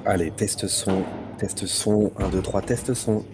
Allez, test son, 1, 2, 3, test son.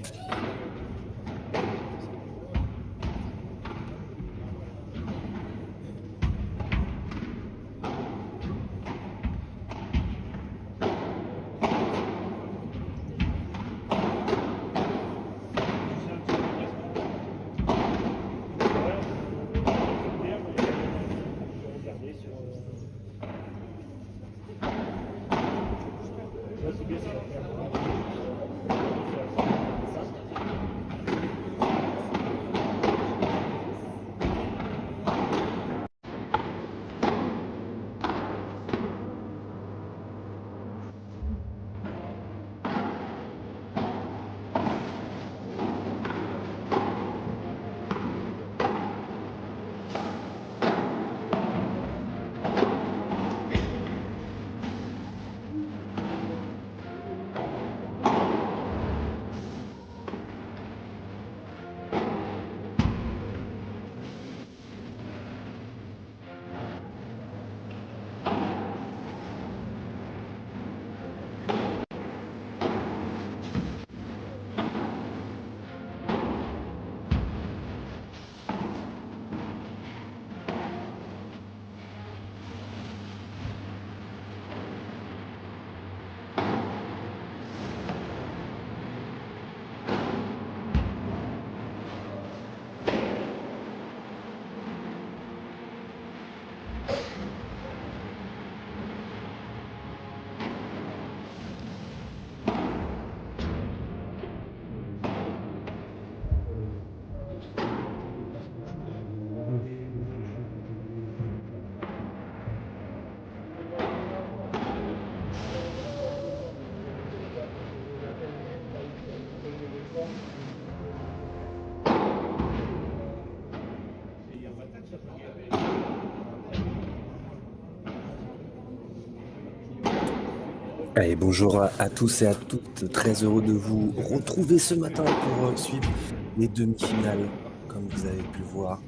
Allez, bonjour à tous et à toutes. Très heureux de vous retrouver ce matin pour suivre les demi-finales, comme vous avez pu le voir,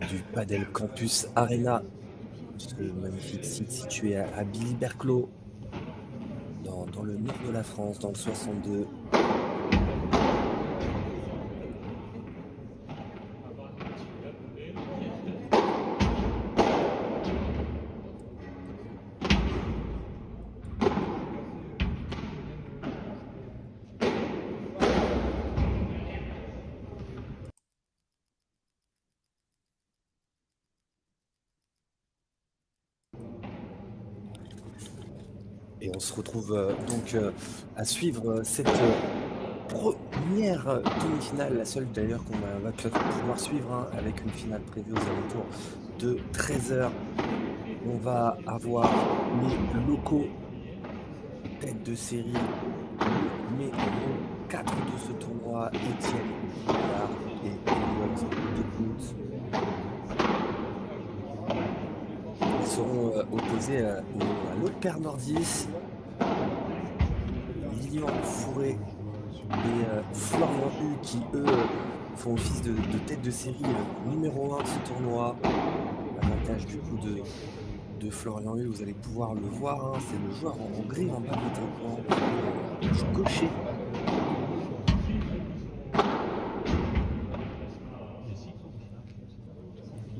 du Padel Campus Arena, ce magnifique site situé à Billy-Berclos, dans le nord de la France, dans le 62. Et on se retrouve donc à suivre cette première demi-finale, la seule d'ailleurs qu'on va pouvoir suivre, hein, avec une finale prévue aux alentours de 13h. On va avoir les locaux tête de série numéro 4 de ce tournoi, Étienne Boulard et Elliott Decout. Ils seront opposés à l'autre paire nordiste, Lilian Fourré et Florian Hu, qui eux font office de tête de série numéro 1 de ce tournoi. L'avantage du coup de Florian Hu, vous allez pouvoir le voir, hein, c'est le joueur en gris en bas de l'écran, gaucher.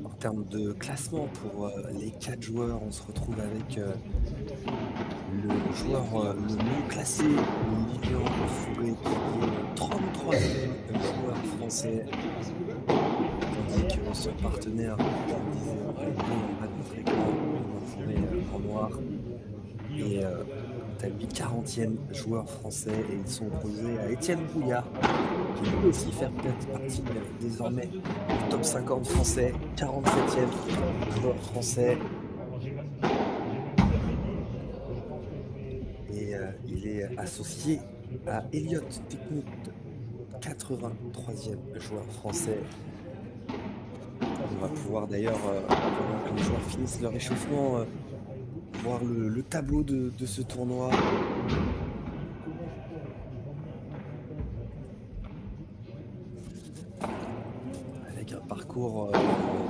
En termes de classement pour les 4 joueurs, on se retrouve avec le joueur le mieux classé, Lilian Fourré, qui est 33e joueur français, tandis que son partenaire, comme je disais, en gris en bas de notre écran, Lilian Fourré en noir, et Talbi 40e joueur français, et ils sont opposés à Étienne Bouillard, qui peut aussi faire peut-être partie désormais du top 50 français, 47e joueur français. Et il est associé à Elliott Decout, 83e joueur français. On va pouvoir d'ailleurs, pendant que les joueurs finissent leur échauffement, voir le tableau de ce tournoi. Avec un parcours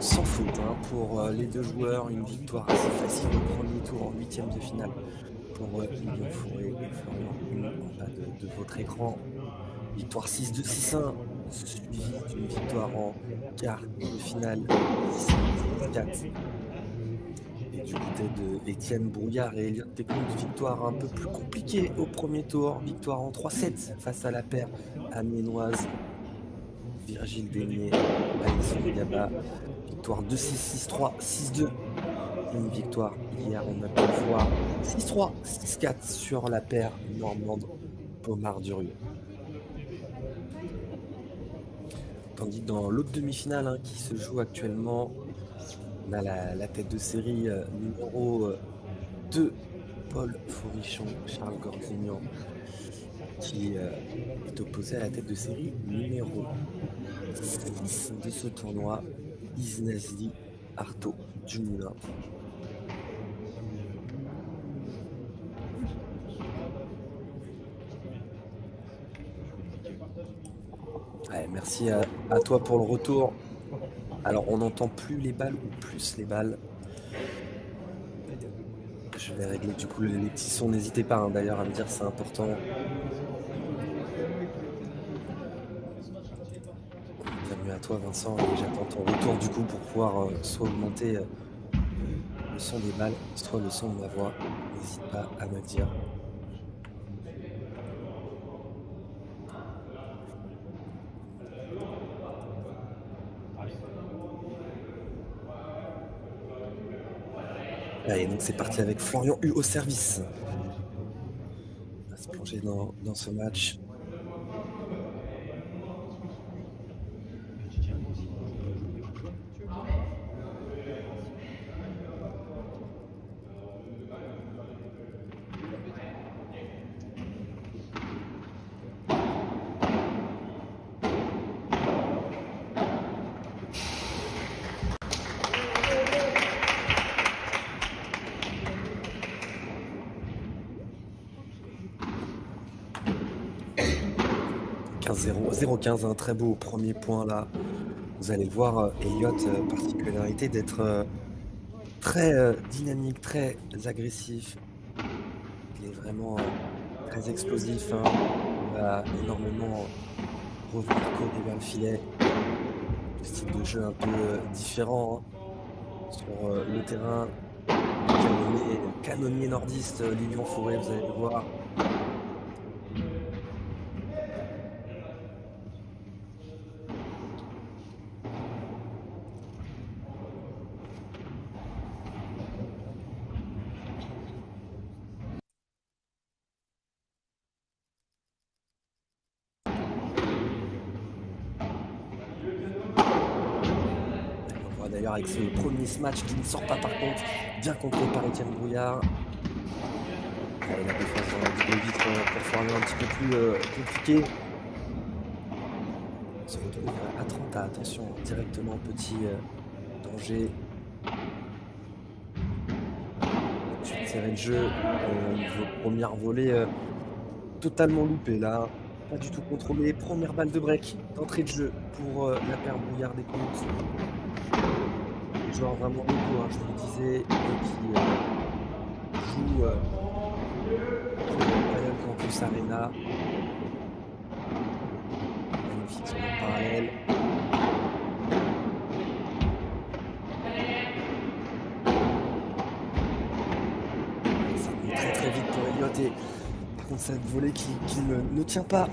sans faute, hein, pour les deux joueurs, une victoire assez facile au premier tour en 8e de finale pour Lilian Fauré et Florian Hu en bas de votre écran. Victoire 6-2, 6-1, suivie d'une victoire en quart de finale 6-4. Et du côté de Étienne Brouillard et Elliot Technique, victoire un peu plus compliquée au premier tour, victoire en 3-7 face à la paire amiénoise. Virgile Daigné, Alexandre Gaba, victoire 2-6, 6-3, 6-2. Une victoire hier, on a pu voir 6-3, 6-4 sur la paire normande Pomard-Durieux. Tandis que dans l'autre demi-finale qui se joue actuellement, on a la tête de série numéro 2, Paul Forichon, Charles Gordignan, qui est opposé à la tête de série numéro 6 de ce tournoi, Iznazli Arto Dumoulin. Ouais, merci à toi pour le retour. Alors on n'entend plus les balles ou plus les balles. Je vais régler du coup les petits sons, n'hésitez pas d'ailleurs à me dire, c'est important. Bienvenue à toi Vincent, et j'attends ton retour du coup pour pouvoir soit augmenter le son des balles, soit le son de ma voix. N'hésite pas à me dire. Allez, donc c'est parti avec Florian Hu au service. On va se plonger dans ce match. un très beau premier point là. Vous allez le voir, Elliot, particularité d'être très dynamique, très agressif. Il est vraiment très explosif. Il va énormément revenir courir vers le filet. Style de jeu un peu différent sur le terrain. Canonnier nordiste, Lilian Fauré, vous allez le voir. D'ailleurs avec ce premier match qui ne sort pas par contre, bien contré par Étienne Brouillard. Allez, la défense du vite pour Florian un petit peu plus compliqué. On se retrouve à 30, attention, directement petit danger. Tirer le jeu, première volée totalement loupée là, pas du tout contrôlée. Première balle de break d'entrée de jeu pour la paire Brouillard des comptes. Joueur vraiment beau, je vous le disais, qui joue pour le Campus Arena. Magnifique sur le parallèle. Ça monte très très vite pour Elliot et par contre cette volée qui ne tient pas.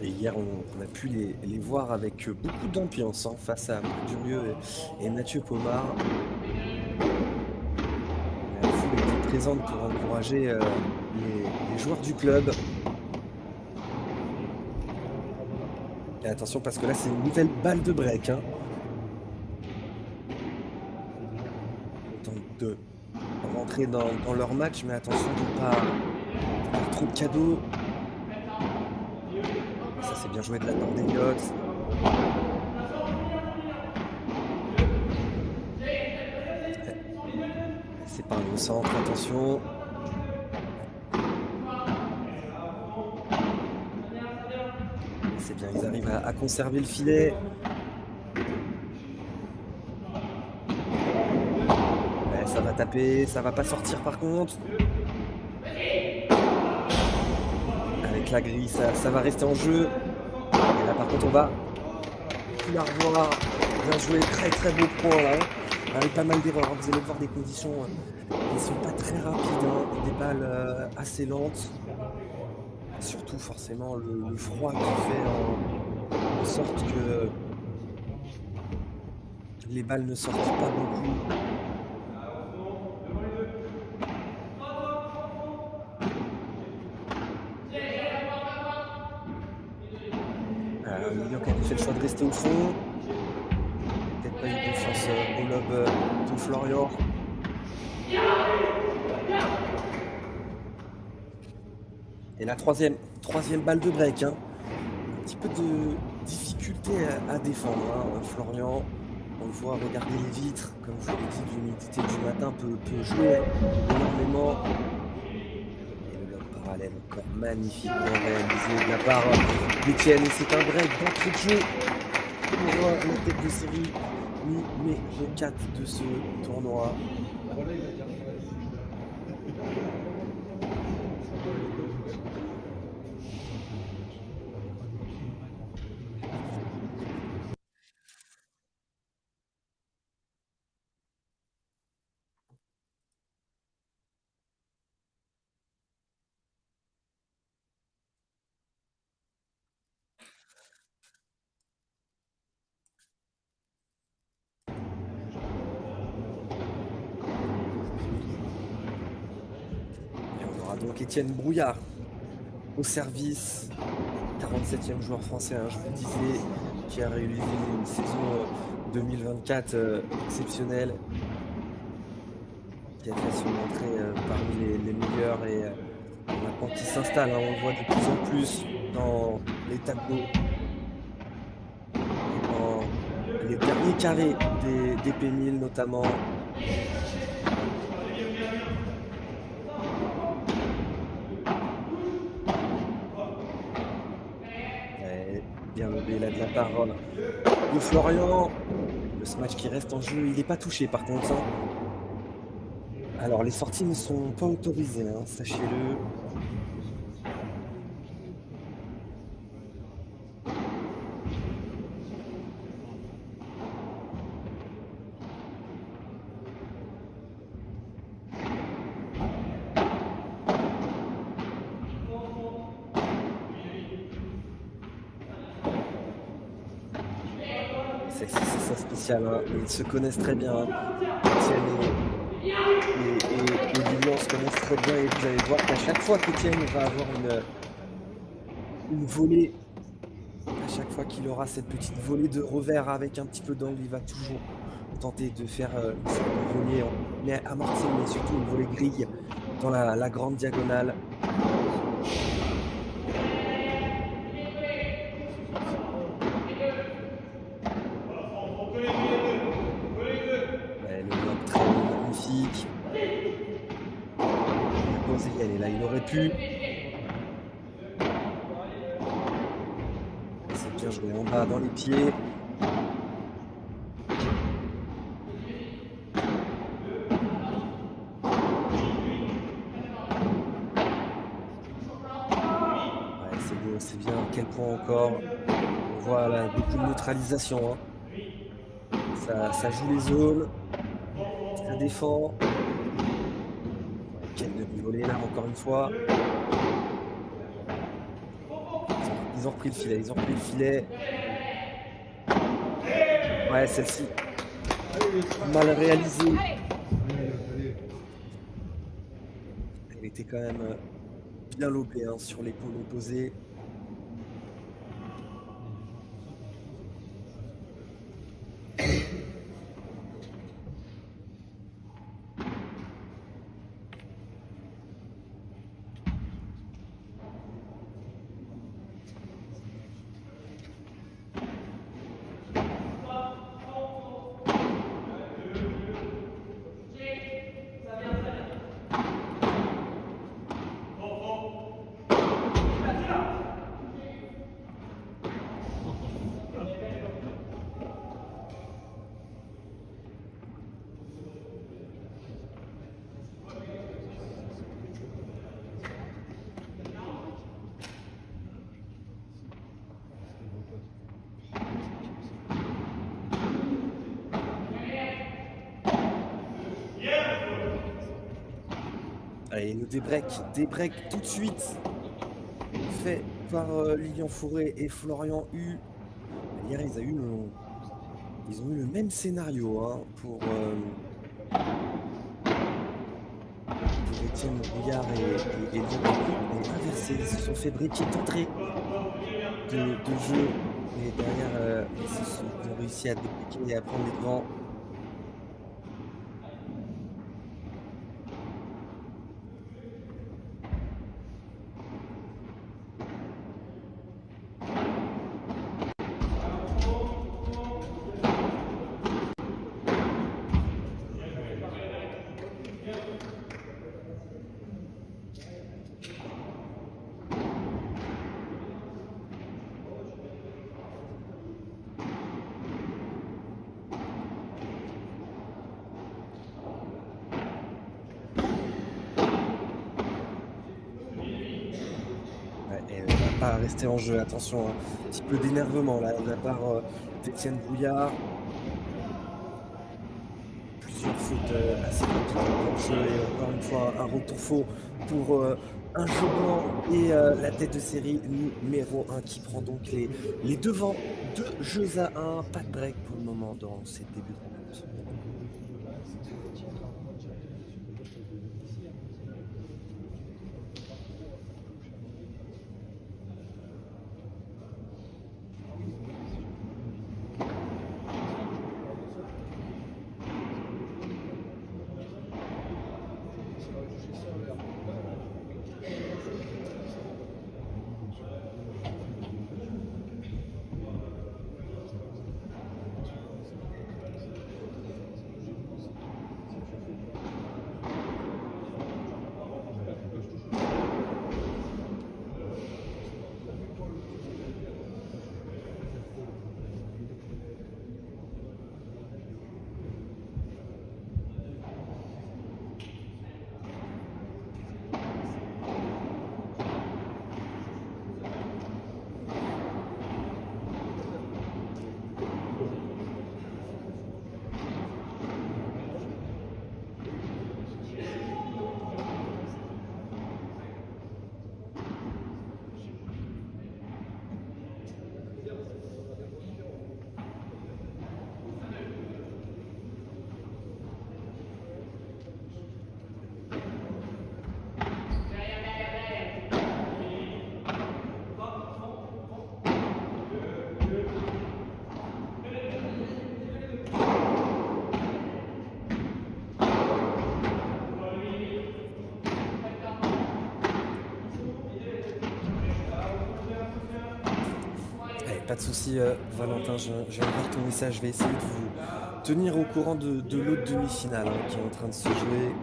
Et hier, on a pu les voir avec beaucoup d'ambiance face à Durieux et Mathieu Pomard. La foule était présente pour encourager les joueurs du club. Et attention parce que là c'est une nouvelle balle de break. Hein. On tente de rentrer dans leur match, mais attention de ne pas faire trop de cadeaux. Ça c'est bien joué de la part d'Eliott. C'est pas un au centre, attention. C'est bien, ils arrivent à conserver le filet. Ouais, ça va taper, ça va pas sortir par contre. Avec la grille, ça va rester en jeu. Et là par contre on va la revoir. Bien joué, très très beau point là. Avec pas mal d'erreurs. Vous allez voir des conditions qui ne sont pas très rapides, hein. Des balles assez lentes. Et surtout forcément le froid qui fait en sorte que les balles ne sortent pas beaucoup. New York a fait le choix de rester au fond. Peut-être pas eu confiance au lob de Florian. Et la troisième balle de break. Hein. Un petit peu de difficulté à défendre. Hein. Florian, on le voit regarder les vitres. Comme je vous l'ai dit, l'humidité du matin peut jouer énormément. Et le lob parallèle encore magnifiquement réalisé de la part d'Etienne. Et c'est un break d'entrée de jeu pour la tête de série numéro 4 de ce tournoi. Donc Étienne Brouillard au service, 47e joueur français, hein, je vous le disais, qui a réalisé une saison 2024 exceptionnelle, qui a fait son entrée parmi les meilleurs et maintenant qui s'installe, hein, on le voit de plus en plus dans les tableaux, dans les derniers carrés des péniles notamment. Bien levé là de la part de Florian. Ce match qui reste en jeu, il n'est pas touché par contre. Hein. Alors les sorties ne sont pas autorisées, hein, sachez-le. C'est ça spécial, hein. Ils se connaissent très bien. Hein. Etienne et Lilian se connaissent très bien et vous allez voir qu'à chaque fois qu'Etienne va avoir une volée, à chaque fois qu'il aura cette petite volée de revers avec un petit peu d'angle, il va toujours tenter de faire une sorte de volée mais amortie, mais surtout une volée grille dans la grande diagonale. Elle est là, il aurait pu. C'est bien joué en bas dans les pieds. Ouais, c'est beau, c'est bien. Quel point encore. On voit là beaucoup de neutralisation. Hein. Ça joue les zones. Ça défend. Quel demi-volée là encore une fois. Ils ont repris le filet, Ouais, celle-ci. Mal réalisée. quand même bien lobé hein, sur l'épaule opposée. Allez, le débreak tout de suite, fait par Lilian Fauré et Florian Hu. Hier, ils ont eu le même scénario hein, pour Étienne Brouillard et Lyon. Mais inversé, ils se sont fait briquer d'entrée de jeu. Et derrière, ils ont réussi à débloquer et à prendre les devants. Elle va pas rester en jeu, attention, un petit peu d'énervement là de la part d'Étienne Brouillard. Plusieurs fautes assez rapides dans le jeu et encore une fois un retour faux pour un jeu blanc et la tête de série numéro 1 qui prend donc les devants, 2 jeux à 1, pas de break pour le moment dans ces débuts de rencontre. Pas de souci, Valentin, je viens de voir ton message. Je vais essayer de vous tenir au courant de l'autre demi-finale hein, qui est en train de se jouer.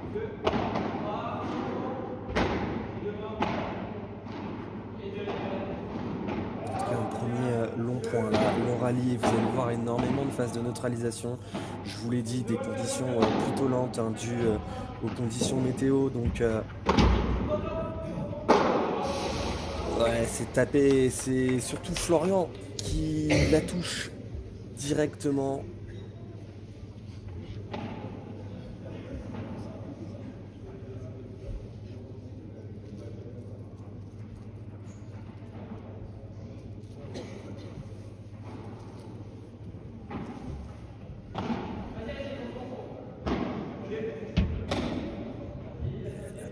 En tout cas, un premier long point là, long rallye. Vous allez voir énormément de phases de neutralisation. Je vous l'ai dit, des conditions plutôt lentes hein, dues aux conditions météo. Donc, ouais, c'est tapé. C'est surtout Florian qui la touche directement.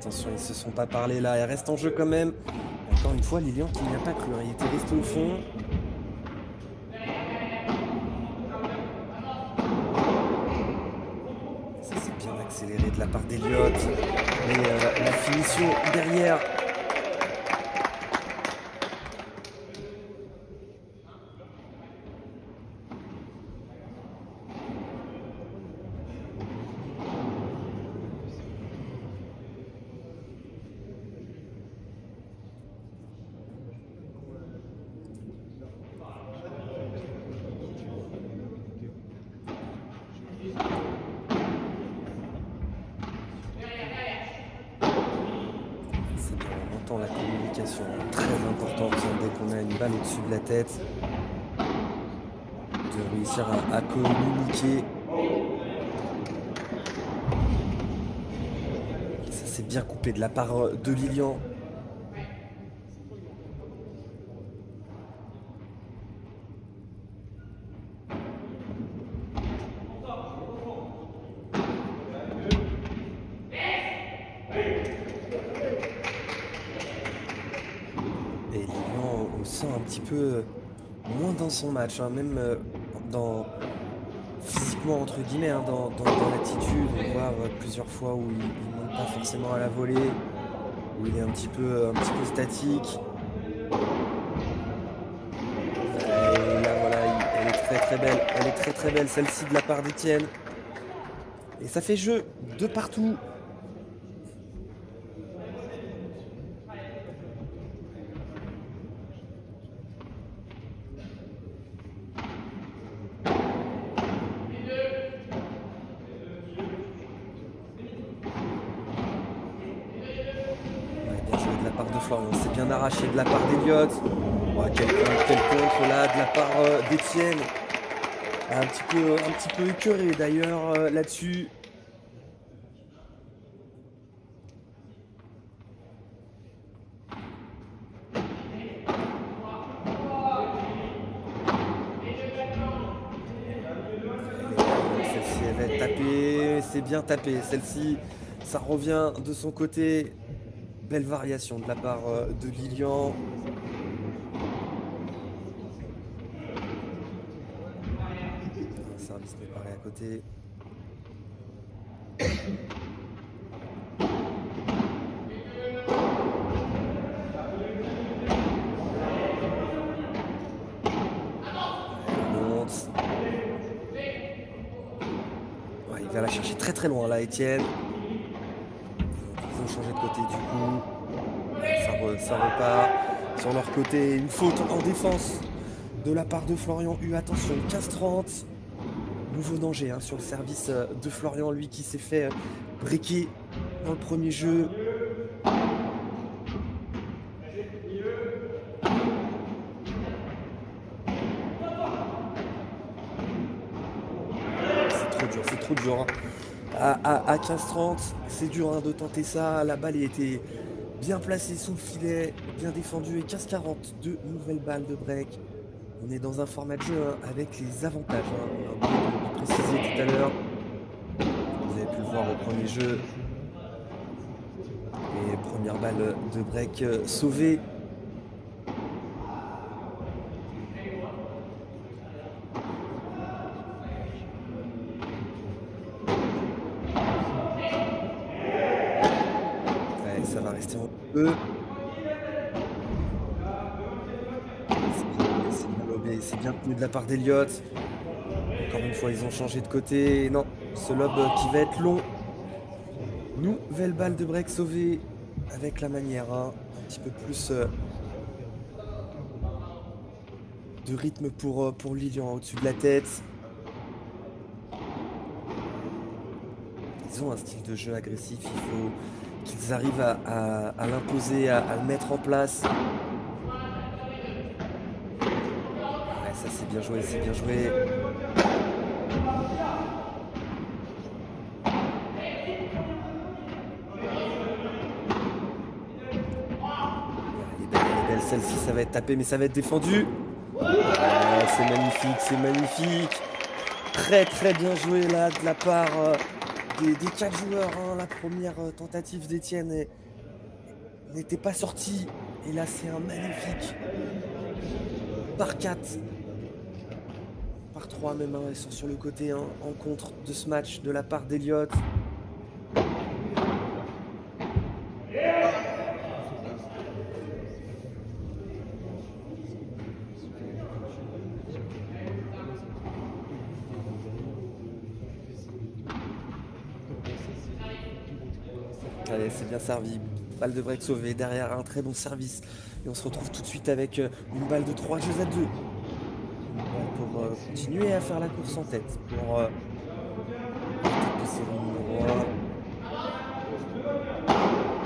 attention, ils se sont pas parlé là. Elle reste en jeu quand même. Encore une fois, Lilian qui n'y a pas cru, hein. Il était resté au fond. Ça c'est bien accéléré de la part d'Eliott. Et la finition derrière. La communication est très importante dès qu'on a une balle au-dessus de la tête, de réussir à communiquer. Ça c'est bien coupé de la part de Lilian. Un petit peu moins dans son match, hein, même physiquement entre guillemets, hein, dans l'attitude. On voit plusieurs fois où il ne monte pas forcément à la volée, où il est un petit peu statique. Et là voilà, elle est très belle, elle est très belle celle-ci de la part d'Etienne. Et ça fait jeu de partout. Florian, c'est bien arraché de la part d'Eliott. Ouais, quel contre là de la part d'Etienne. Un petit peu écœuré d'ailleurs là-dessus. Celle-ci elle va être tapée, c'est bien tapé. Celle-ci, ça revient de son côté. Belle variation de la part de Lilian. Un service préparé à côté. Elle monte. Ouais, il va la chercher très loin là, Etienne. Ils ont changé de côté du coup. Ça repart sur leur côté. Une faute en défense de la part de Florian U. Attention, 15-30. Nouveau danger hein, sur le service de Florian, lui qui s'est fait briquer dans le premier jeu. C'est trop dur. Hein. À 15-30, c'est dur hein, de tenter ça. La balle était bien placée sous le filet, bien défendue. Et 15-40, deux nouvelles balles de break. On est dans un format de jeu hein, avec les avantages. Hein. On a oublié de le préciser tout à l'heure. Vous avez pu le voir au premier jeu. Et première balle de break sauvée. Ouais, ça va rester en peu. C'est bien tenu de la part d'Eliott. Encore une fois, ils ont changé de côté. Non, ce lob qui va être long. Nouvelle balle de break sauvée avec la manière. Hein. Un petit peu plus de rythme pour Lilian au-dessus de la tête. Ils ont un style de jeu agressif. Il faut qu'ils arrivent à l'imposer, à le mettre en place. Ça c'est bien joué, c'est bien joué. Elle est belle celle-ci, ça va être tapé mais ça va être défendu. C'est magnifique, c'est magnifique. Très bien joué là de la part des 4 joueurs, hein. La première tentative d'Etienne n'était pas sortie. Et là, c'est un magnifique par 4, par 3 même, hein. Ils sont sur le côté, hein, en contre de ce match de la part d'Eliott. Allez, c'est bien servi. Balle de break sauvée derrière un très bon service. Et on se retrouve tout de suite avec une balle de 3 jeux à 2. Une balle pour continuer à faire la course en tête. Pour la tête de série numéro 1.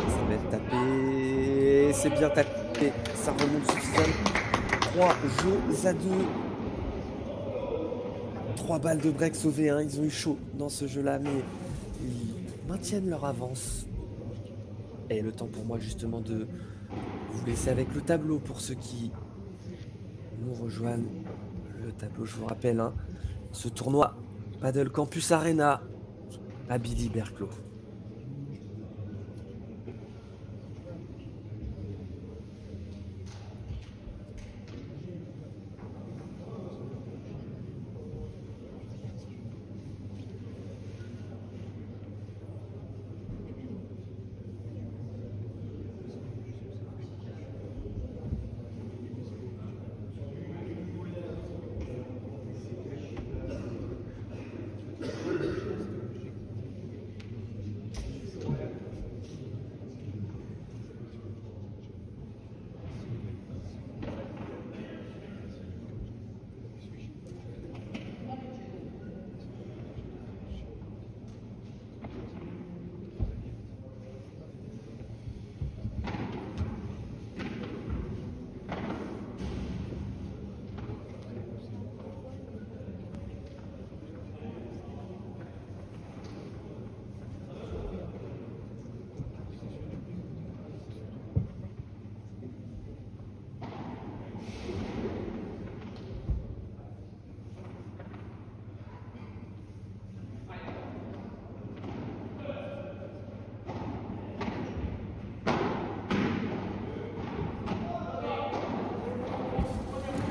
Ça va être tapé. C'est bien tapé. Ça remonte suffisamment. 3 jeux à 2. 3 balles de break sauvées, hein. Ils ont eu chaud dans ce jeu-là, mais ils maintiennent leur avance. Et le temps pour moi justement de vous laisser avec le tableau pour ceux qui nous rejoignent. Le tableau, je vous rappelle, hein, ce tournoi Paddle Campus Arena à Billy-Berclos.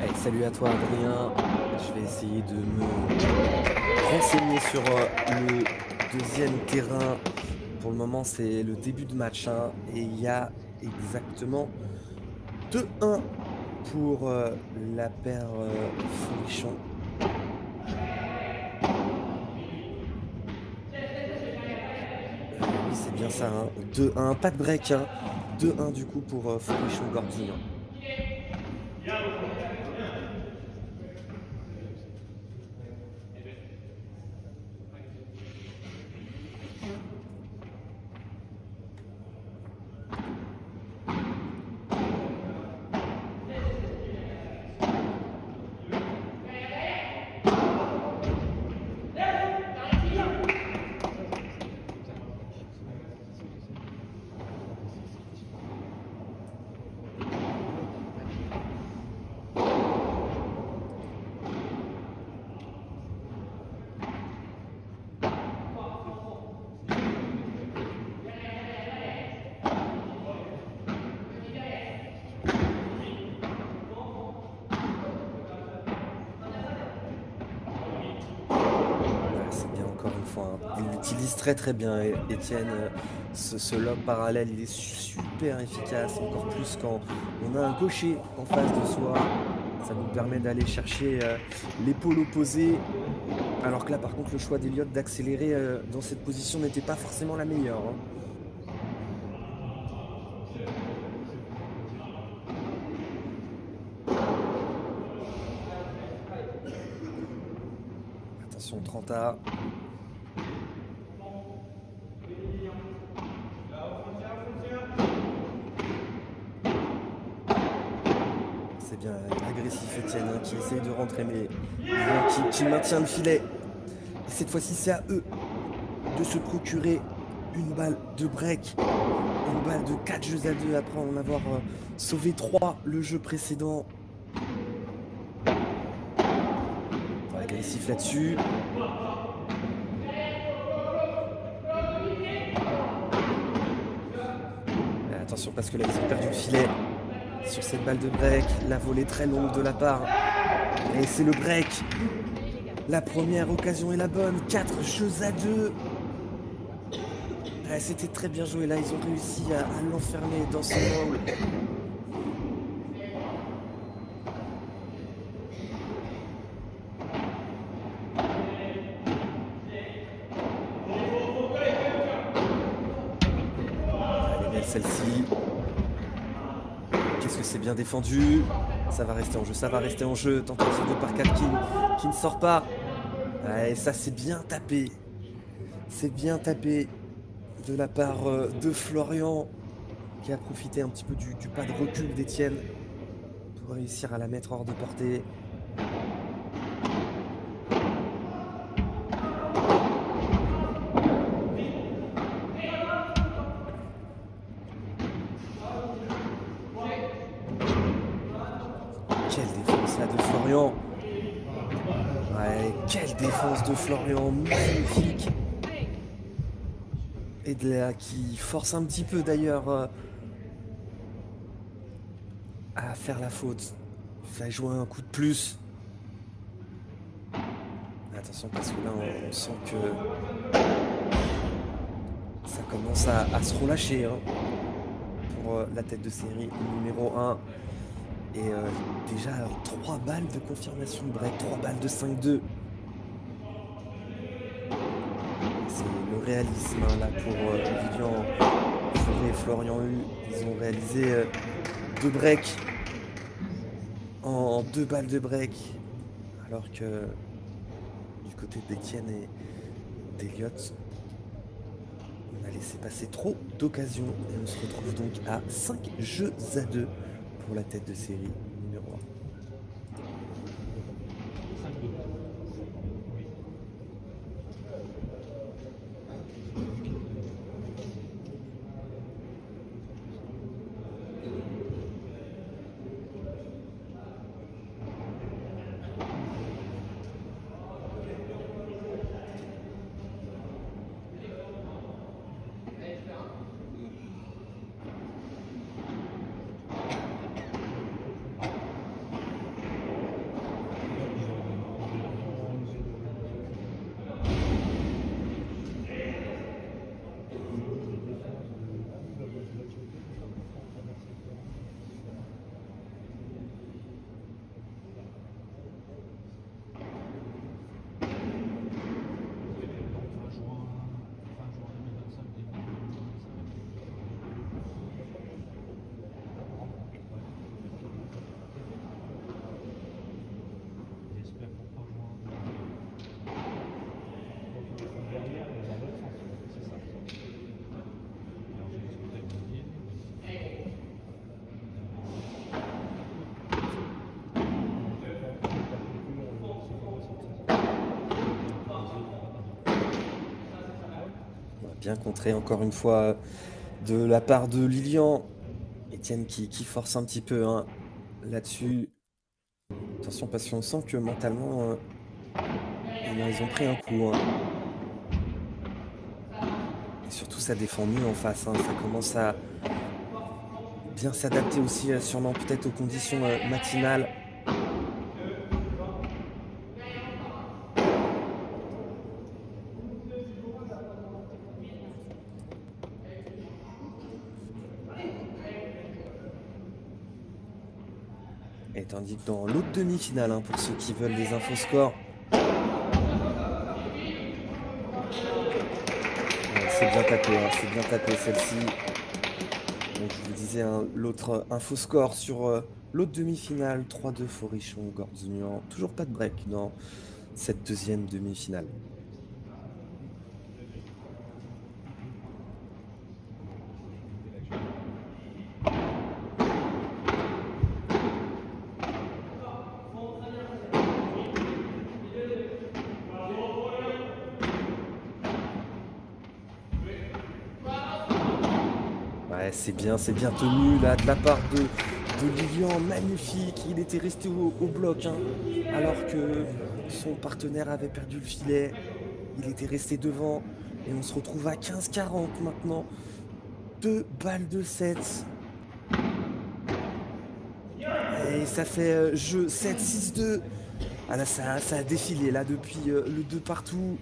Allez, salut à toi Adrien. Je vais essayer de me renseigner sur le deuxième terrain. Pour le moment, c'est le début de match, hein, et il y a exactement 2-1 pour la paire Fourrichon. Oui, c'est bien ça, hein. 2-1, pas de break, hein. 2-1 du coup pour Fourrichon-Gordy. Il l'utilise très très bien, Etienne. Ce lob parallèle, il est super efficace, encore plus quand on a un gaucher en face de soi. Ça nous permet d'aller chercher l'épaule opposée. Alors que là, par contre, le choix d'Eliott d'accélérer dans cette position n'était pas forcément la meilleure, hein. Attention, 30A. C'est bien agressif Etienne, hein, qui essaye de rentrer, mais qui maintient le filet. Et cette fois-ci, c'est à eux de se procurer une balle de break. Une balle de 4 jeux à 2 après en avoir sauvé 3 le jeu précédent. Agressif là-dessus. Attention parce que là, ils ont perdu le filet sur cette balle de break. La volée très longue de la part. Et c'est le break. La première occasion est la bonne. 4 jeux à 2. Ouais, c'était très bien joué. Là, ils ont réussi à l'enfermer dans ce rôle. Celle-ci. Qu'est-ce que c'est bien défendu. Ça va rester en jeu, ça va rester en jeu. Tentative de par 4 qui ne sort pas. Ouais, ça c'est bien tapé. C'est bien tapé de la part de Florian qui a profité un petit peu du pas de recul d'Etienne pour réussir à la mettre hors de portée. Quelle défense là de Florian. Ouais, quelle défense de Florian, magnifique. Et de là qui force un petit peu d'ailleurs à faire la faute. Il fallait jouer un coup de plus. Attention parce que là on sent que ça commence à se relâcher hein, pour la tête de série numéro 1. Et déjà 3 balles de confirmation de break, 3 balles de 5-2. C'est le réalisme hein, là pour Lilian et Florian Hu. Ils ont réalisé 2 breaks en 2 balles de break. Alors que du côté d'Etienne et d'Eliott, on a laissé passer trop d'occasions. Et on se retrouve donc à 5 jeux à 2 pour la tête de série numéro 1. Bien contré encore une fois de la part de Lilian. Etienne qui force un petit peu hein, là-dessus. Attention parce qu'on sent que mentalement, ils ont pris un coup. Hein. Et surtout ça défend mieux en face. Hein. Ça commence à bien s'adapter aussi sûrement peut-être aux conditions matinales. Et tandis que dans l'autre demi-finale, hein, pour ceux qui veulent des infos scores, c'est bien tapé celle-ci. Donc je vous disais, hein, l'autre info score sur l'autre demi-finale, 3-2 Forichon, Gordzunian. Toujours pas de break dans cette deuxième demi-finale. Ouais, c'est bien tenu là de la part de Lilian, magnifique. Il était resté au bloc, hein, alors que son partenaire avait perdu le filet. Il était resté devant et on se retrouve à 15-40 maintenant 2 balles de 7. Et ça fait jeu 7-6-2. Ah là, ça a défilé là depuis le 2 partout.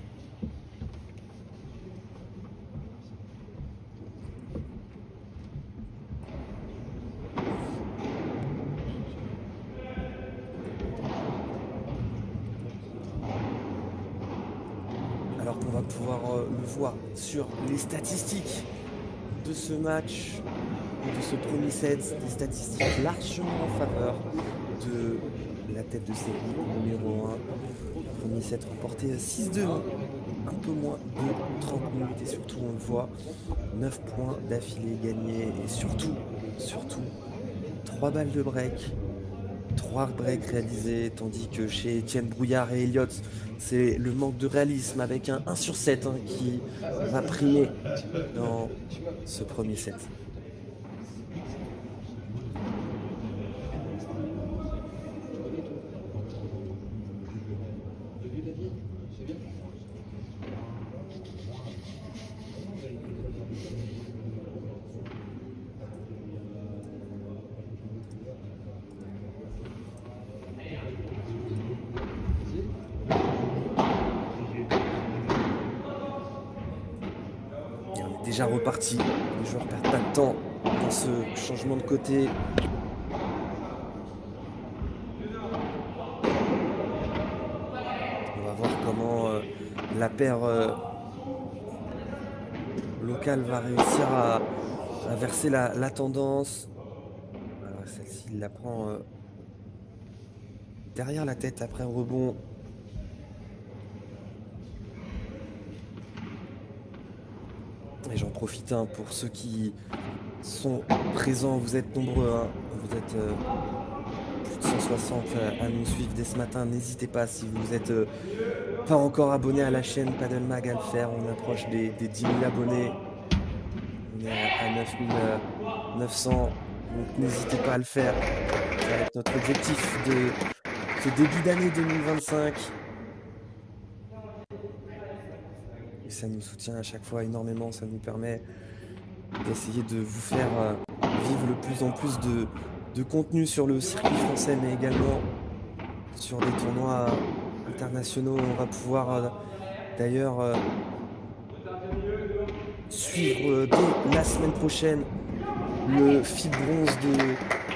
Alors qu'on va pouvoir le voir sur les statistiques de ce match, de ce premier set, des statistiques largement en faveur de la tête de série numéro 1. Premier set remporté 6-2, un peu moins de 30 minutes et surtout on le voit, 9 points d'affilée gagnés et surtout 3 balles de break, 3 breaks réalisés, tandis que chez Étienne Brouillard et Elliott, c'est le manque de réalisme avec un 1 sur 7 qui va primer dans ce premier set. Déjà reparti, les joueurs perdent pas de temps dans ce changement de côté. On va voir comment la paire locale va réussir à verser la tendance. Alors celle-ci, il la prend derrière la tête après un rebond. Et j'en profite pour ceux qui sont présents, vous êtes nombreux, vous êtes plus de 160 à nous suivre dès ce matin. N'hésitez pas, si vous n'êtes pas encore abonné à la chaîne Padel Mag, à le faire. On approche des 10 000 abonnés. On est à 9 900, donc n'hésitez pas à le faire. Ça va être notre objectif de ce début d'année 2025. Et ça nous soutient à chaque fois énormément, ça nous permet d'essayer de vous faire vivre de plus en plus de contenu sur le circuit français, mais également sur des tournois internationaux. On va pouvoir d'ailleurs suivre dès la semaine prochaine le FIB Bronze de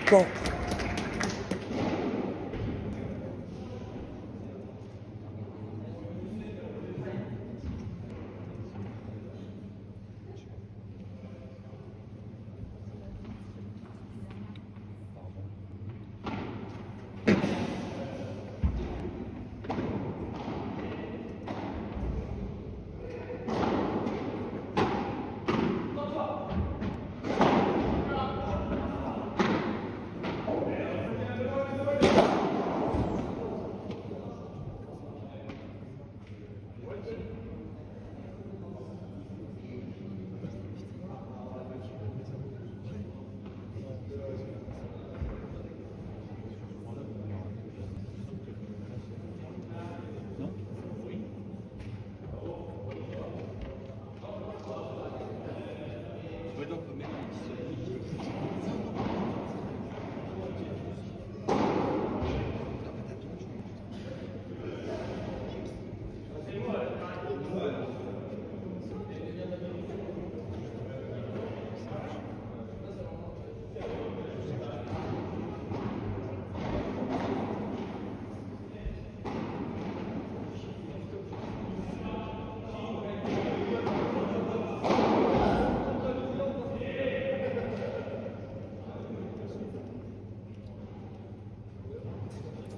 Caen.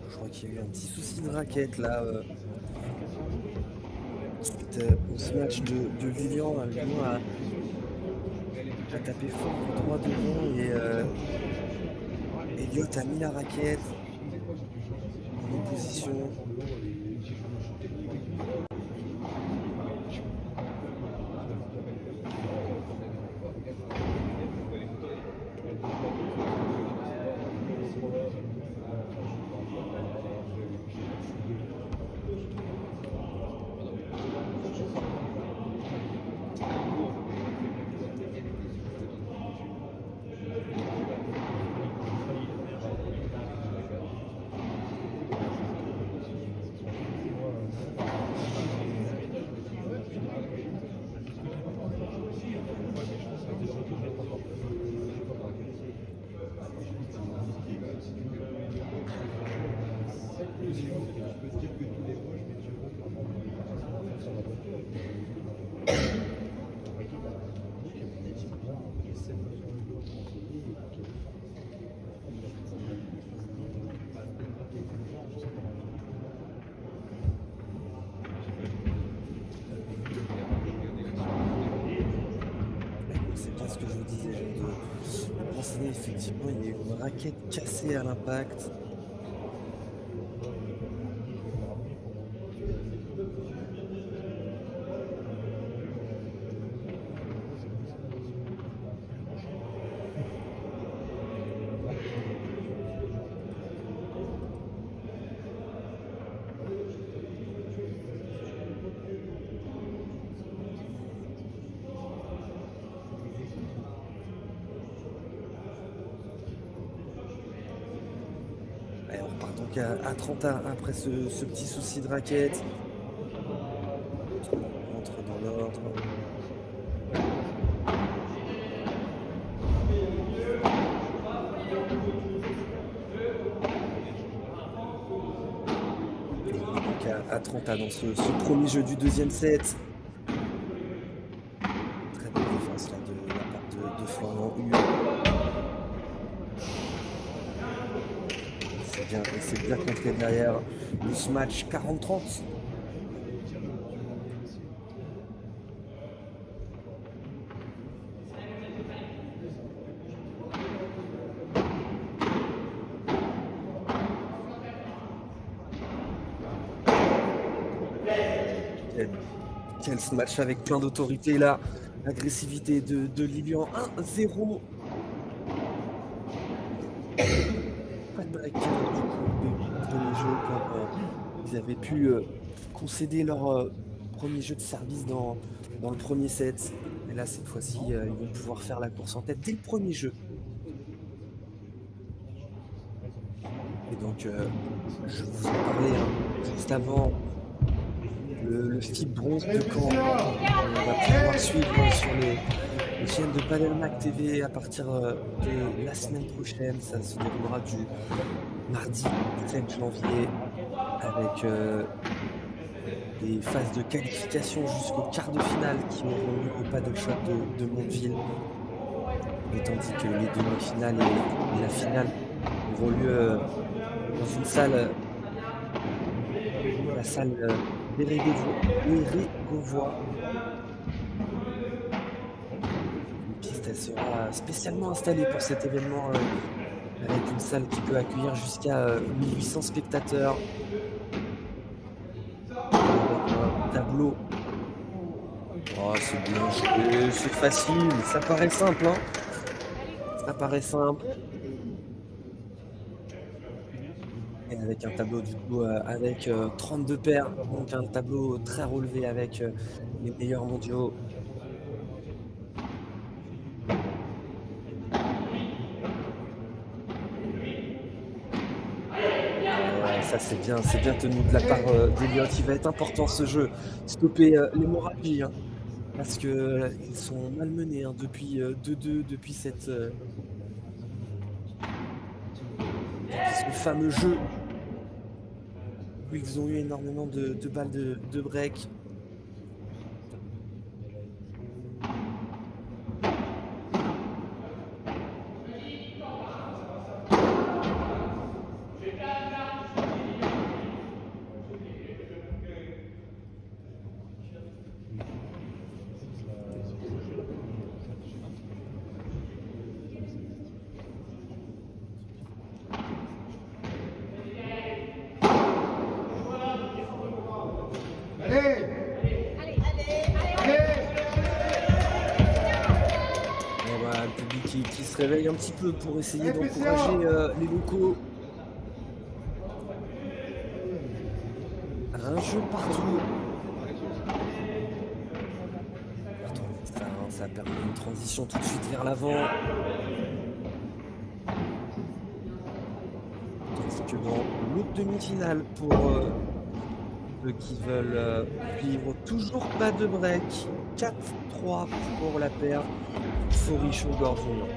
Je crois qu'il y a eu un petit souci de raquette là. Suite au smash de Lilian. Lilian a tapé fort droit devant et Elliott a mis la raquette en opposition. C'est bien ce que je vous disais, de penser effectivement, il y a eu une raquette cassée à l'impact. Et on repart donc à 30 après ce petit souci de raquette. On rentre dans l'ordre. Donc à 30 dans ce premier jeu du deuxième set. Très belle défense là de la part de Florian Hu. C'est bien contré derrière le smash 40-30. Quel smash avec plein d'autorité là. Agressivité de Lilian. 1-0. Pas de break du coup de les jeux quand ils avaient pu concéder leur premier jeu de service dans le premier set. Et là cette fois-ci ils vont pouvoir faire la course en tête dès le premier jeu. Et donc je vous en parlais juste avant le FIB bronze de Caen. On va pouvoir suivre sur les chaînes de Padelmac TV à partir de la semaine prochaine. Ça se déroulera du mardi 7 janvier avec des phases de qualification jusqu'au quart de finale qui auront lieu au Paddle Shop de Mondeville. Et tandis que les demi-finales et la finale auront lieu dans une salle, la salle Bérégovois. Une piste elle sera spécialement installée pour cet événement avec une salle qui peut accueillir jusqu'à 1800 spectateurs. Avec un tableau. Oh, c'est bien joué, c'est facile, ça paraît simple, hein. Ça paraît simple. Et avec un tableau du coup avec 32 paires, donc un tableau très relevé avec les meilleurs mondiaux. Ça c'est bien tenu de la part d'Eliott. Il va être important ce jeu, stopper l'hémorragie, hein, parce que ils sont malmenés hein, depuis 2-2, depuis ce fameux jeu où ils ont eu énormément de balles de break. Qui se réveille un petit peu pour essayer d'encourager les locaux. Un jeu partout. Ça a permis une transition tout de suite vers l'avant. Tandis que dans l'autre demi-finale pour ceux qui veulent suivre, toujours pas de break. 4-3 pour la paire Forichon-Gorgon.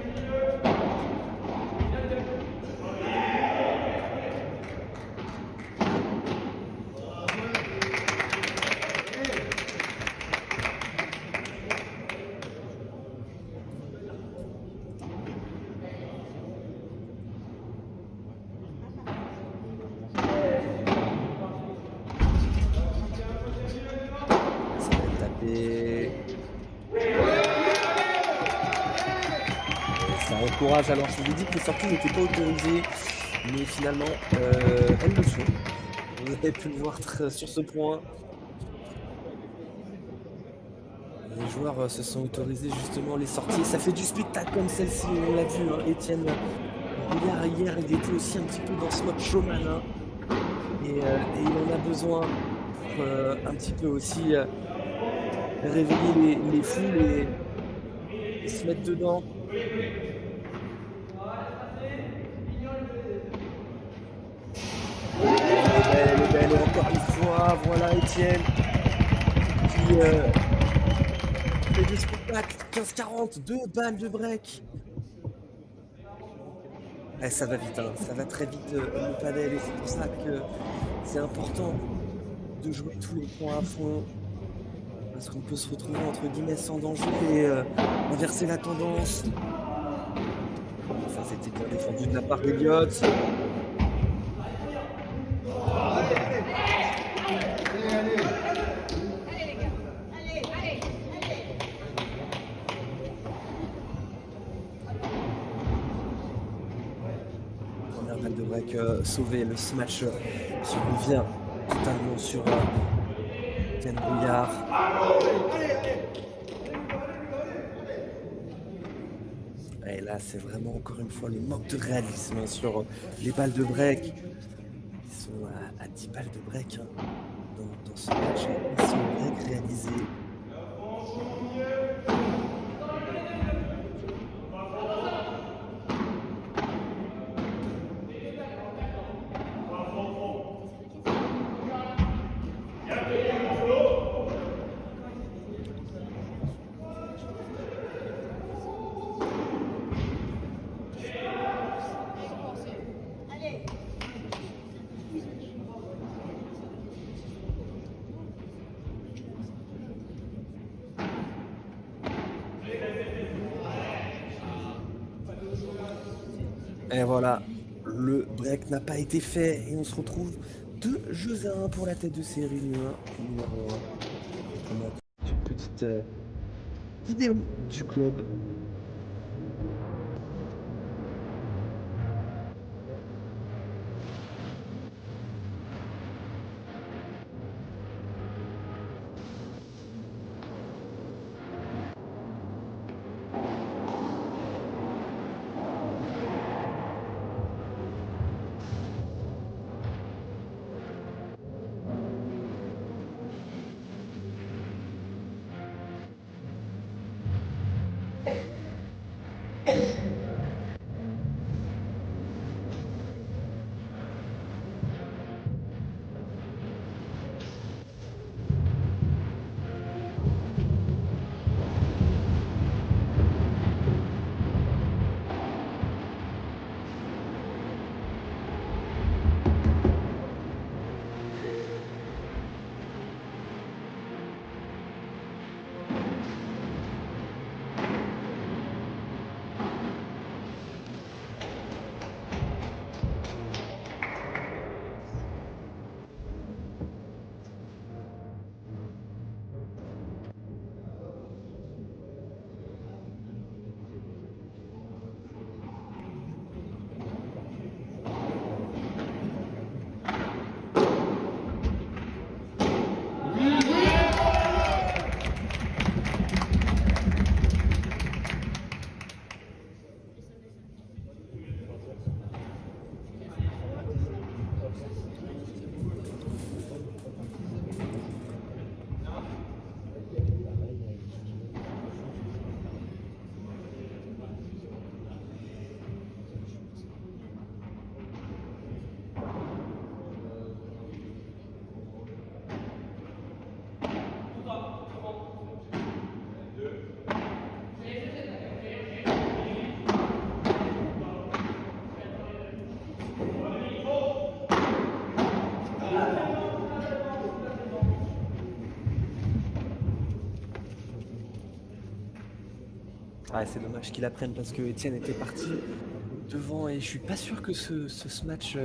courage. Alors je vous ai dit que les sorties n'étaient pas autorisées, mais finalement elles le sont. Vous avez pu le voir sur ce point. Les joueurs se sont autorisés justement les sorties. Ça fait du spectacle comme celle-ci, on l'a vu, hein. Étienne Rouillard hier, il était aussi un petit peu dans ce mode showman, hein. Et il en a besoin pour un petit peu aussi réveiller les foules et se mettre dedans. Elle est belle, et encore une fois, voilà Étienne qui fait du spectacle. 15-40, 2 balles de break. Ça va vite, hein, ça va très vite le padel, et c'est pour ça que c'est important de jouer tous les points à fond. Parce qu'on peut se retrouver entre guillemets sans danger et inverser la tendance. Ça c'était bien défendu de la part d'Eliott. Première balle de break sauvée, le match qui revient totalement sur Ken Brouillard. Et là, c'est vraiment encore une fois le manque de réalisme sur les balles de break. Ils sont à 10 balles de break, hein, dans ce match. Ils sont break réalisés. Et voilà, le break n'a pas été fait et on se retrouve 2 jeux à 1 pour la tête de série numéro 1. On a une petite vidéo du club. Ah, c'est dommage qu'il apprenne parce que Étienne était parti devant et je suis pas sûr que ce match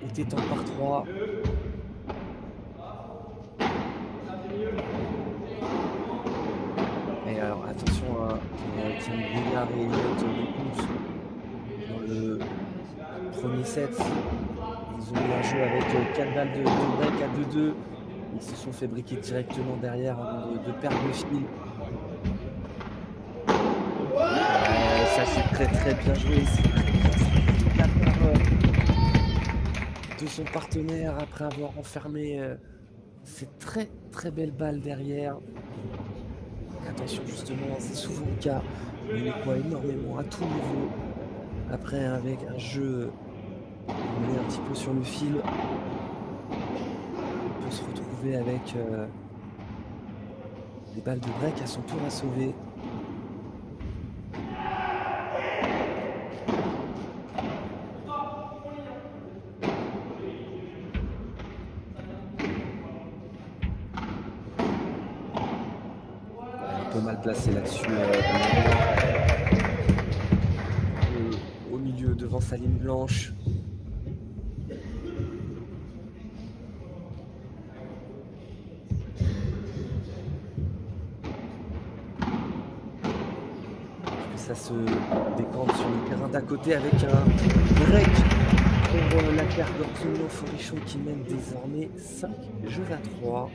était en par 3. Et alors attention pour Kim Brouillard et Elliott Lecomte dans le premier set. Ils ont eu un jeu avec 4 balles de break à 2-2. Ils se sont fait briquer directement derrière avant de perdre le fil. Ça c'est très bien joué. C'est très bien de la part de son partenaire après avoir enfermé cette très belle balle derrière. Attention justement, c'est souvent le cas. Il nettoie énormément à tout niveau. Après avec un jeu mené un petit peu sur le fil, on peut se retrouver avec des balles de break à son tour à sauver. Un peu mal placé là-dessus. Au milieu devant sa ligne blanche. Ça se décante sur le terrain d'à côté avec un break pour la paire d'Ortolio Forichon qui mène désormais 5 jeux à 3.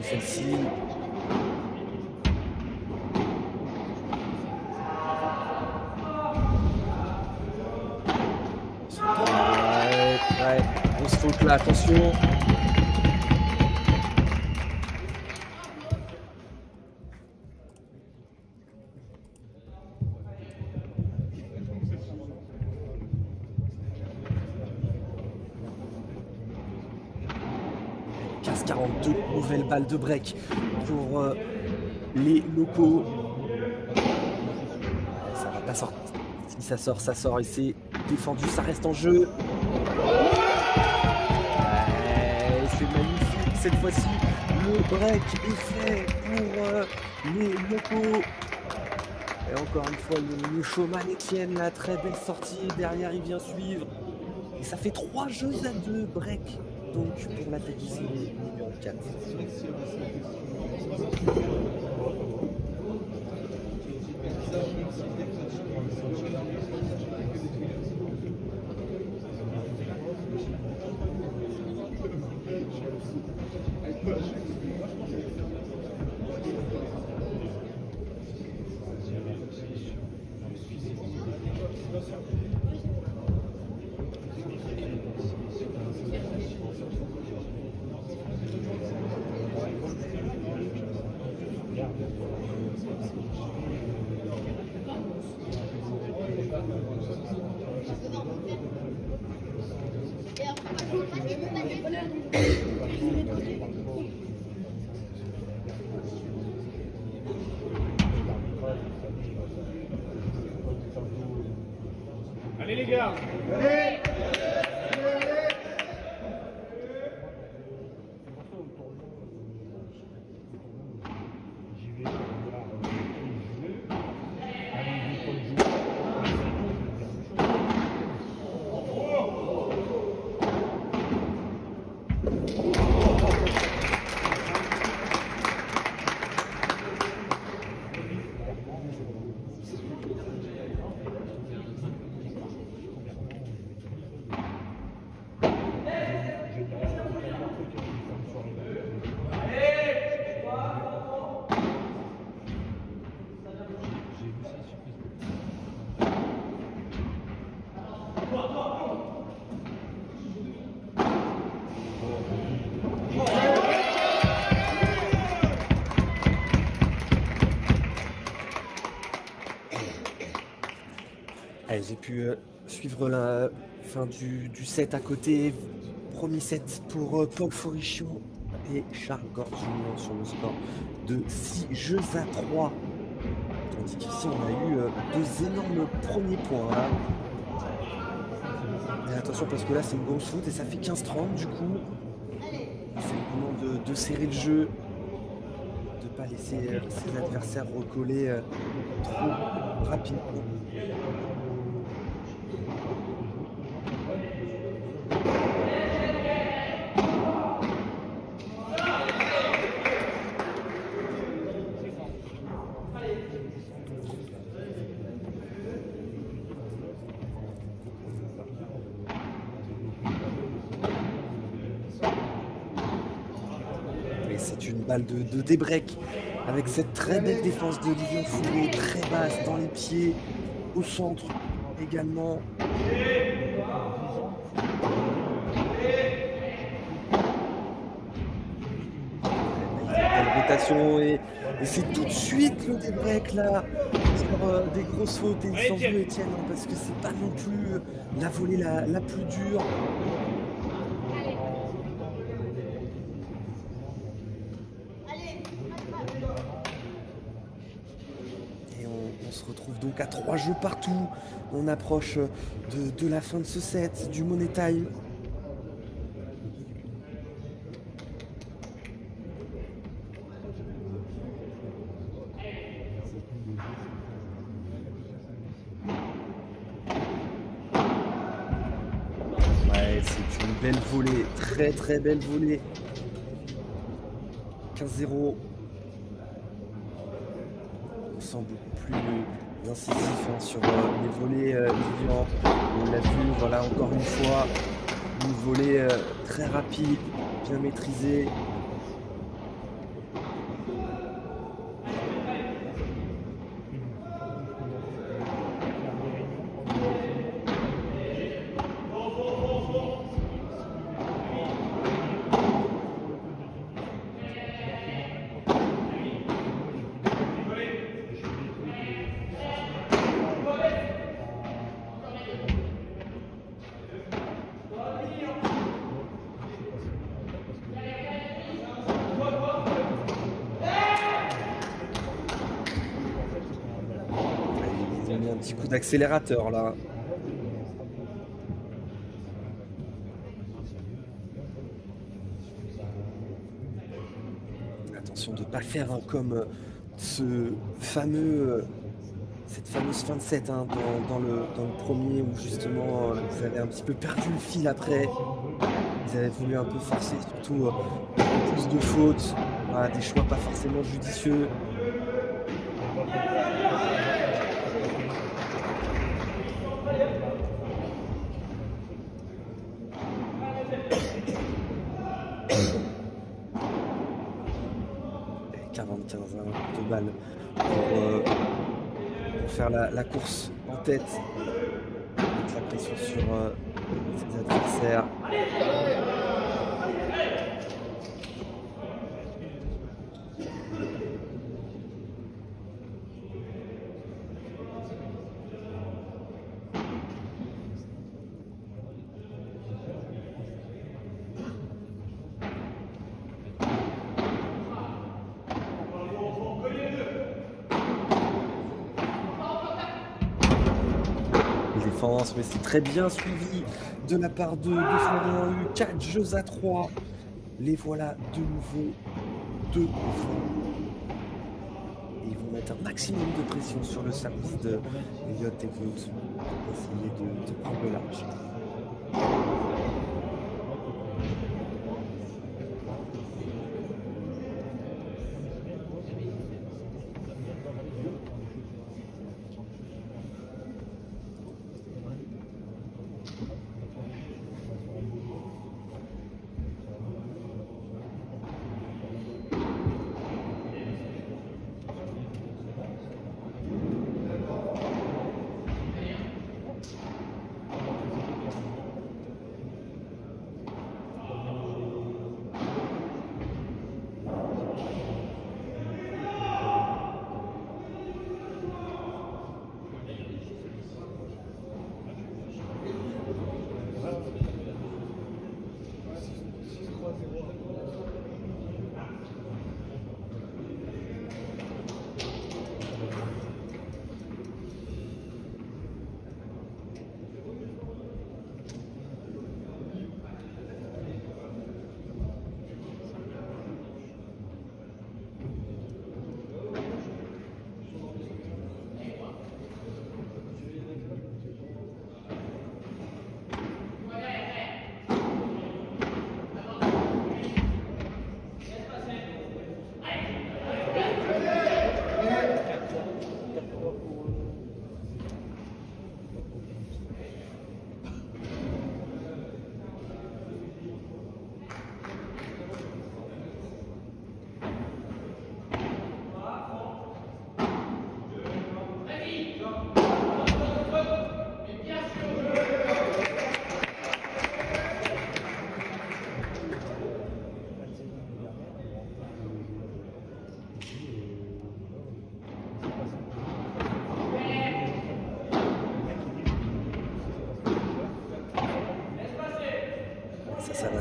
Celle-ci. Ouais, grosse faute là, attention. Nouvelle balle de break pour les locaux. Ça va pas sortir. Si ça sort, ça sort et c'est défendu, ça reste en jeu. C'est magnifique cette fois-ci. Le break est fait pour les locaux. Et encore une fois, le showman Etienne, la très belle sortie. Derrière, il vient suivre. Et ça fait 3 jeux à 2 break. Donc pour la tête ici, numéro 4. Allez les gars. Allez, j'ai pu suivre la fin du set à côté. Premier set pour Paul Forichon et Charles Gorgignon sur le score de 6 jeux à 3. Tandis qu'ici, on a eu deux énormes premiers points. Là. Et attention, parce que là, c'est une grosse faute et ça fait 15-30 du coup. C'est le moment de serrer le jeu, de ne pas laisser ses adversaires recoller trop rapidement. C'est une balle de débreak avec cette très belle défense de Lilian Fourré, très basse dans les pieds, au centre également. Rotation et c'est tout de suite le débreak là sur des grosses fautes et sans vous Étienne hein, parce que c'est pas non plus la volée la plus dure. On se retrouve donc à 3 jeux partout. On approche de la fin de ce set, du Money Time. Ouais, c'est une belle volée, très très belle volée. 15-0. On sent beaucoup plus incisif hein, sur les volées Lilian. On l'a vu, voilà, encore une fois, une volée très rapide, bien maîtrisée. Un petit coup d'accélérateur là. Attention de ne pas faire hein, comme cette fameuse fin de set hein, dans le premier où justement ils avaient un petit peu perdu le fil après. Ils avaient voulu un peu forcer, surtout plus de fautes, voilà, des choix pas forcément judicieux. Et 45 hein, de balles pour faire la course en tête. Mettre la pression sur ses adversaires. Mais c'est très bien suivi de la part de Florian Hu. 4 jeux à 3. Les voilà de nouveau devant. Et ils vont mettre un maximum de pression sur le service de Elliott et Wout pour essayer de prendre le large.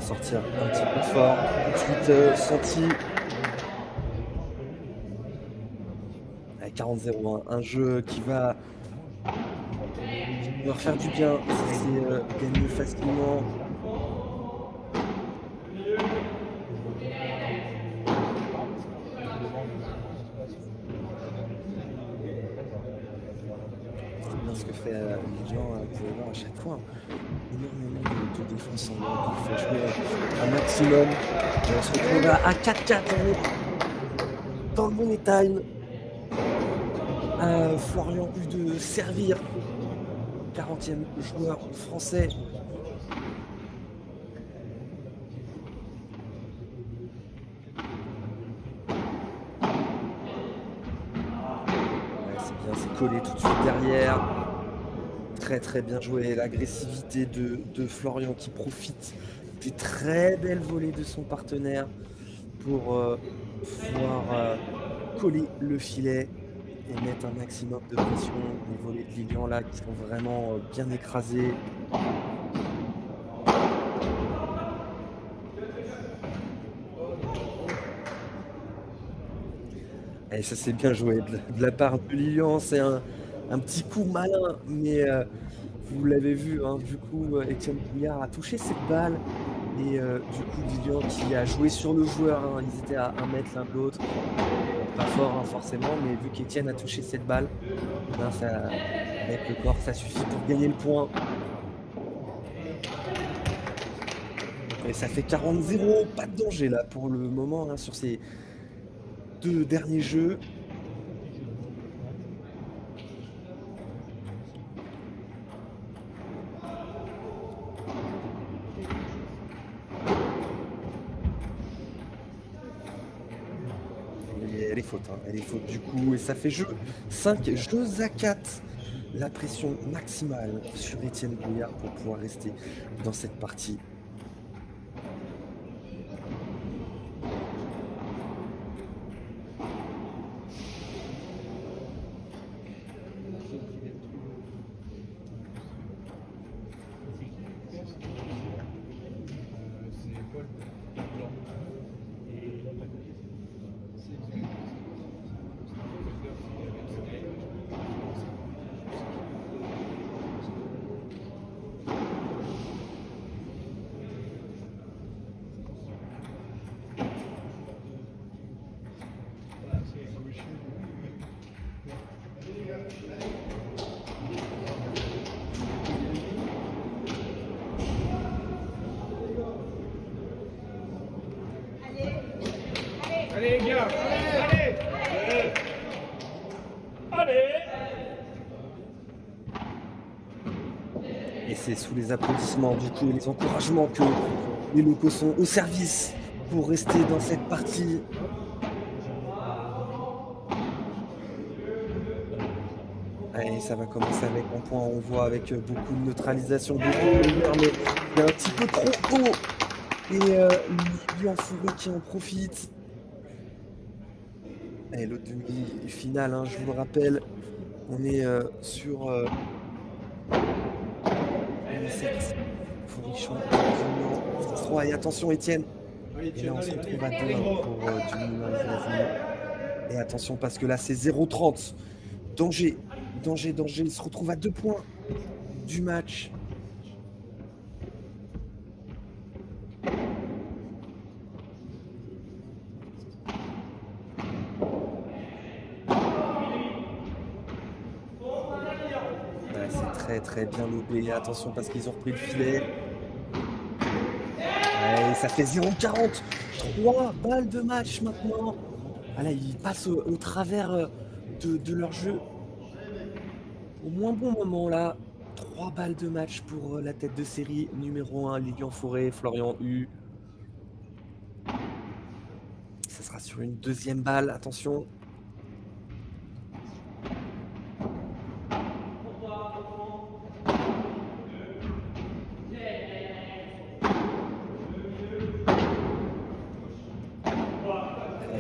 sortir un petit peu fort. Tout de suite senti. 40-0, un jeu qui va leur faire du bien. C'est gagné facilement. C'est bien ce que fait Lilian, vous allez voir à chaque fois. Énormément de défense en loin. Il faut jouer un maximum. On se retrouve à 4-4 dans le money time. Florian eu de servir. 40e joueur français. Ouais, c'est bien, c'est collé tout de suite derrière. Très très bien joué. L'agressivité de Florian qui profite des très belles volées de son partenaire pour pouvoir coller le filet et mettre un maximum de pression. Les volées de Lilian là qui sont vraiment bien écrasées. Et ça c'est bien joué de la part de Lilian. C'est un petit coup malin, mais vous l'avez vu, hein, du coup Étienne Bouillard a touché cette balle. Et du coup Lilian qui a joué sur le joueur, hein, ils étaient à 1 mètre l'un de l'autre. Pas fort hein, forcément, mais vu qu'Étienne a touché cette balle, ben, ça, avec le corps, ça suffit pour gagner le point. Et ça fait 40-0, pas de danger là pour le moment hein, sur ces 2 derniers jeux. Elle est faute, hein. Elle est faute du coup, et ça fait jeu 5 jeux à 4. La pression maximale sur Étienne Bouillard pour pouvoir rester dans cette partie. Allez les gars, allez, allez. Et c'est sous les applaudissements du coup et les encouragements que les locaux sont au service pour rester dans cette partie. Allez, ça va commencer avec un point, on voit avec beaucoup de neutralisation, beaucoup de lumière, mais il est un petit peu trop haut. Et Lilian Fourré qui en profite. Et l'autre demi-finale, hein, je vous le rappelle, on est sur 7. Fourrichon, 3. Et attention Étienne. Et là on se retrouve à 2 pour du Et attention parce que là c'est 0-30. Danger, danger, danger. Il se retrouve à 2 points du match. Très très bien lobé. Attention parce qu'ils ont repris le filet. Ouais, ça fait 0-40. 3 balles de match maintenant. Voilà, ils passent au travers de leur jeu. Au moins bon moment là. 3 balles de match pour la tête de série numéro 1, Lilian Fourré, Florian Hu. Ça sera sur une 2e balle. Attention.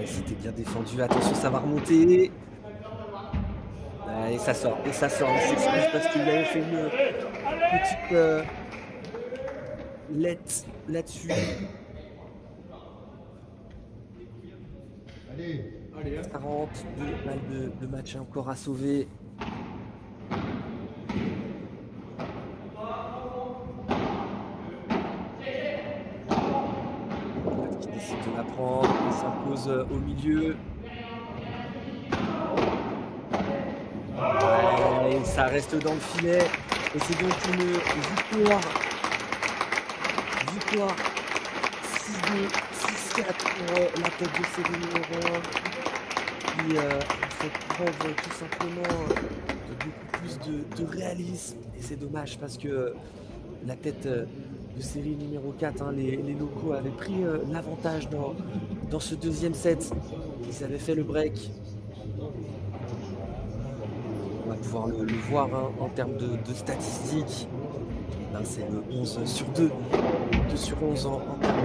C'était bien défendu, attention ça va remonter. Et ça sort, il s'excuse parce qu'il avait fait une petite let là-dessus. Allez, hein. 42 balles de match encore à sauver. Qui décide de la prendre, il s'impose au milieu. Ouais, ça reste dans le filet. Et c'est donc une victoire 6-2, 6-4 pour la tête de série numéro 1 qui fait preuve tout simplement de beaucoup plus de réalisme. Et c'est dommage parce que la tête de série numéro 4, hein, les locaux avaient pris l'avantage dans ce deuxième set. Ils avaient fait le break. On va pouvoir le voir hein, en termes de statistiques. Et ben, c'est le 11 sur 2, 2 sur 11 en termes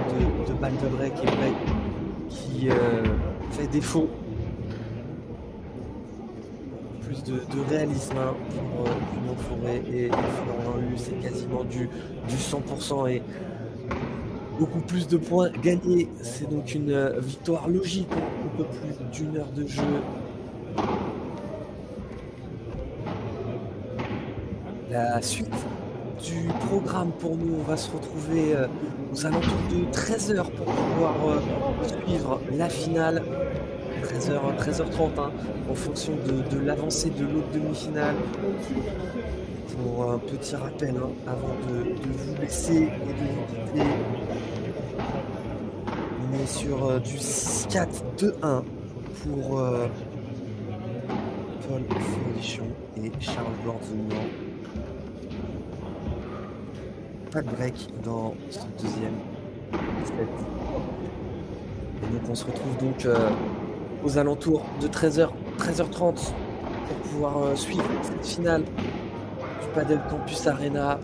de balles de break et break qui fait défaut. Plus de réalisme hein, pour Union Forêt et Florent Lu, c'est quasiment du 100% et beaucoup plus de points gagnés. C'est donc une victoire logique, un peu plus d'une heure de jeu. La suite du programme pour nous, on va se retrouver aux alentours de 13h pour pouvoir suivre la finale. 13h30 hein, en fonction de l'avancée de l'autre demi-finale. Pour un petit rappel hein, avant de vous laisser et de vous quitter. On est sur du 6-4-2-1 pour Paul Folichon et Charles Bordelon. Pas de break dans ce deuxième set. Et donc on se retrouve donc aux alentours de 13h30 pour pouvoir suivre cette finale du Padel Campus Arena.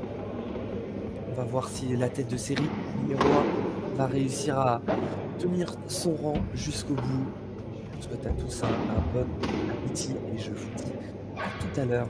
On va voir si la tête de série numéro 1 va réussir à tenir son rang jusqu'au bout. Je vous souhaite à tous un bon appétit et je vous dis à tout à l'heure.